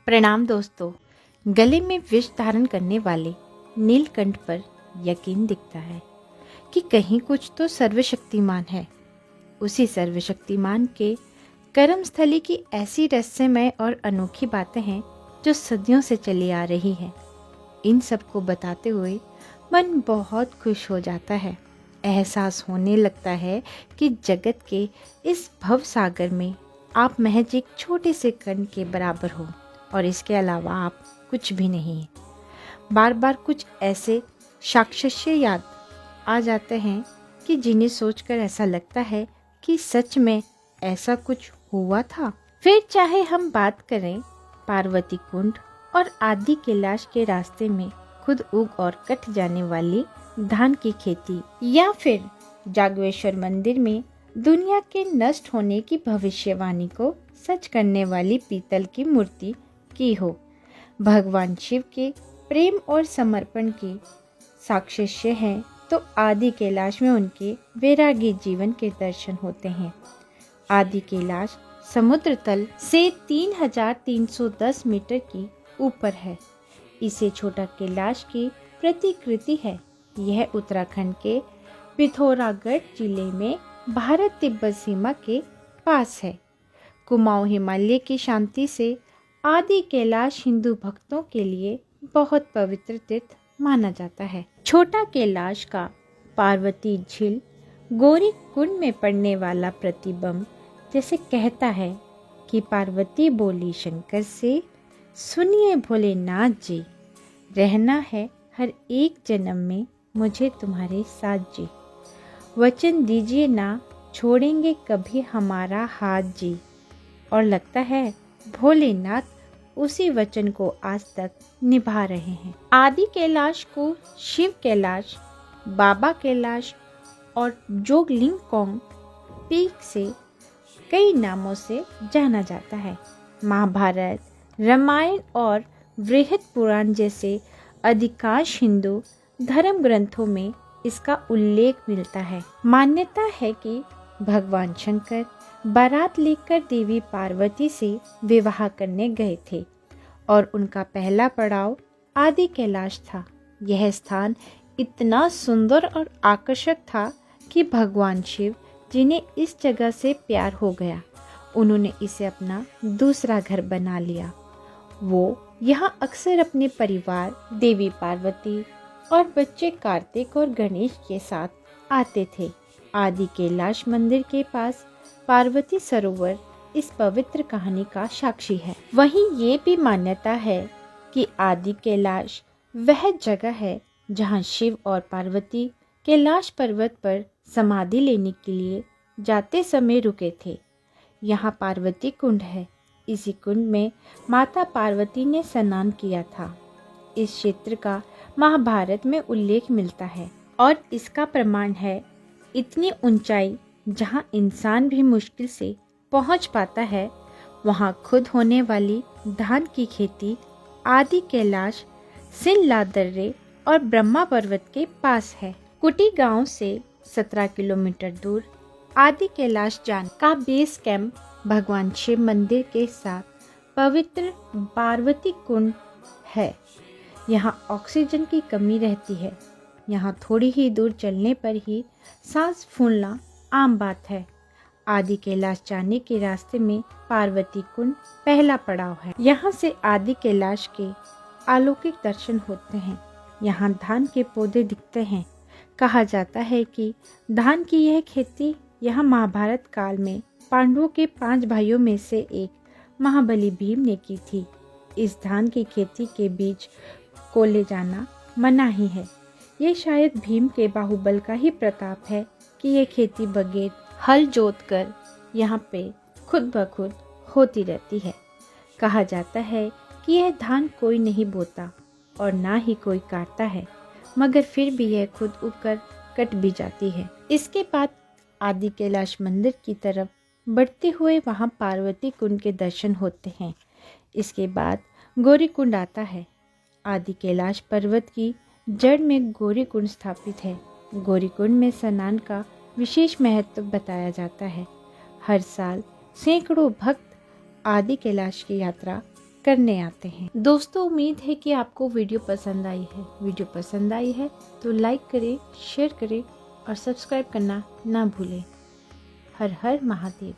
प्रणाम दोस्तों। गले में विष धारण करने वाले नीलकंठ पर यकीन दिखता है कि कहीं कुछ तो सर्वशक्तिमान है। उसी सर्वशक्तिमान के कर्मस्थली की ऐसी रहस्यमय और अनोखी बातें हैं जो सदियों से चली आ रही हैं। इन सब को बताते हुए मन बहुत खुश हो जाता है। एहसास होने लगता है कि जगत के इस भव सागर में आप महज एक छोटे से कण के बराबर हो और इसके अलावा आप कुछ भी नहीं हैं। बार बार कुछ ऐसे साक्ष्य याद आ जाते हैं कि जिन्हें सोचकर ऐसा लगता है कि सच में ऐसा कुछ हुआ था। फिर चाहे हम बात करें पार्वती कुंड और आदि कैलाश के रास्ते में खुद उग और कट जाने वाली धान की खेती, या फिर जागेश्वर मंदिर में दुनिया के नष्ट होने की भविष्यवाणी को सच करने वाली पीतल की मूर्ति की हो, भगवान शिव के प्रेम और समर्पण के साक्ष्य हैं तो आदि कैलाश में उनके वैरागी जीवन के दर्शन होते हैं। आदि कैलाश समुद्र तल से 3310 मीटर की ऊपर है। इसे छोटा कैलाश की प्रतिकृति है। यह उत्तराखंड के पिथौरागढ़ जिले में भारत तिब्बत सीमा के पास है। कुमाऊं हिमालय की शांति से आदि कैलाश हिंदू भक्तों के लिए बहुत पवित्र तीर्थ माना जाता है। छोटा कैलाश का पार्वती झील गौरी कुंड में पड़ने वाला प्रतिबिंब जैसे कहता है कि पार्वती बोली शंकर से, सुनिए भोलेनाथ जी, रहना है हर एक जन्म में मुझे तुम्हारे साथ जी। वचन दीजिए ना छोड़ेंगे कभी हमारा हाथ जी। और लगता है भोलेनाथ उसी वचन को आज तक निभा रहे हैं। आदि कैलाश को शिव कैलाश, बाबा कैलाश और जोगलिंगकोंग पीक से कई नामों से जाना जाता है। महाभारत, रामायण और बृहद पुराण जैसे अधिकांश हिंदू धर्म ग्रंथों में इसका उल्लेख मिलता है। मान्यता है कि भगवान शंकर बारात लेकर देवी पार्वती से विवाह करने गए थे और उनका पहला पड़ाव आदि कैलाश था। यह स्थान इतना सुंदर और आकर्षक था कि भगवान शिव जिन्हें इस जगह से प्यार हो गया, उन्होंने इसे अपना दूसरा घर बना लिया। वो यहाँ अक्सर अपने परिवार, देवी पार्वती और बच्चे कार्तिक और गणेश के साथ आते थे। आदि कैलाश मंदिर के पास पार्वती सरोवर इस पवित्र कहानी का साक्षी है। वहीं ये भी मान्यता है कि आदि कैलाश वह जगह है जहां शिव और पार्वती कैलाश पर्वत पर समाधि लेने के लिए जाते समय रुके थे। यहाँ पार्वती कुंड है। इसी कुंड में माता पार्वती ने स्नान किया था। इस क्षेत्र का महाभारत में उल्लेख मिलता है और इसका प्रमाण है इतनी ऊंचाई जहां इंसान भी मुश्किल से पहुंच पाता है, वहां खुद होने वाली धान की खेती आदि कैलाश, सिनला दर्रे और ब्रह्मा पर्वत के पास है। कुटी गांव से 17 किलोमीटर दूर आदि कैलाश जान का बेस कैंप भगवान शिव मंदिर के साथ पवित्र पार्वती कुंड है। यहाँ ऑक्सीजन की कमी रहती है। यहाँ थोड़ी ही दूर चलने पर ही सांस फूलना आम बात है। आदि कैलाश जाने के रास्ते में पार्वती कुंड पहला पड़ाव है। यहाँ से आदि कैलाश के अलौकिक दर्शन होते हैं। यहाँ धान के पौधे दिखते हैं। कहा जाता है कि धान की यह खेती यहाँ महाभारत काल में पांडवों के 5 भाइयों में से एक महाबली भीम ने की थी। इस धान की खेती के बीज को ले जाना मना ही है। ये शायद भीम के बाहुबल का ही प्रताप है कि ये खेती बगैर हल जोत कर यहाँ पे खुद ब खुद होती रहती है। कहा जाता है कि यह धान कोई नहीं बोता और ना ही कोई काटता है, मगर फिर भी यह खुद उगकर कट भी जाती है। इसके बाद आदि कैलाश मंदिर की तरफ बढ़ते हुए वहाँ पार्वती कुंड के दर्शन होते हैं। इसके बाद गौरी कुंड आता है। आदि कैलाश पर्वत की जड़ में गौरी कुंड स्थापित है। गौरी कुंड में स्नान का विशेष महत्व बताया जाता है। हर साल सैकड़ों भक्त आदि कैलाश की यात्रा करने आते हैं। दोस्तों, उम्मीद है कि आपको वीडियो पसंद आई है। वीडियो पसंद आई है तो लाइक करें, शेयर करें और सब्सक्राइब करना ना भूलें। हर हर महादेव।